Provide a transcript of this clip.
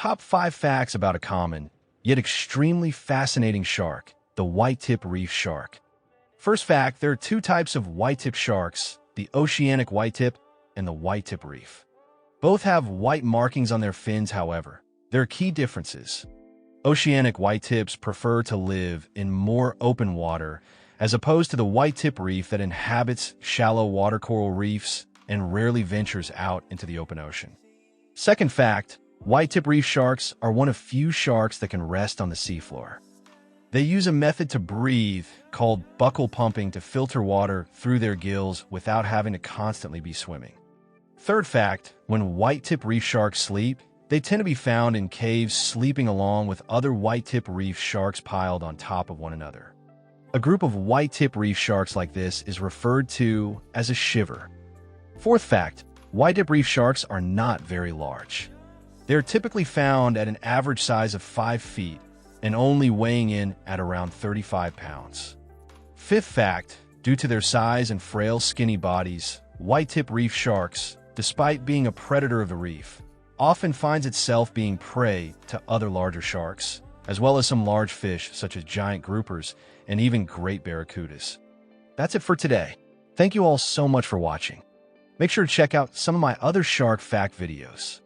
Top 5 facts about a common, yet extremely fascinating shark, the whitetip reef shark. First fact, there are two types of whitetip sharks, the oceanic whitetip and the whitetip reef. Both have white markings on their fins, however. There are key differences. Oceanic whitetips prefer to live in more open water, as opposed to the whitetip reef that inhabits shallow water coral reefs and rarely ventures out into the open ocean. Second fact, whitetip reef sharks are one of few sharks that can rest on the seafloor. They use a method to breathe called buccal pumping to filter water through their gills without having to constantly be swimming. Third fact, when whitetip reef sharks sleep, they tend to be found in caves sleeping along with other whitetip reef sharks piled on top of one another. A group of whitetip reef sharks like this is referred to as a shiver. Fourth fact, whitetip reef sharks are not very large. They are typically found at an average size of 5 feet and only weighing in at around 35 pounds. Fifth fact, due to their size and frail skinny bodies, whitetip reef sharks, despite being a predator of the reef, often finds itself being prey to other larger sharks, as well as some large fish such as giant groupers and even great barracudas. That's it for today. Thank you all so much for watching. Make sure to check out some of my other shark fact videos.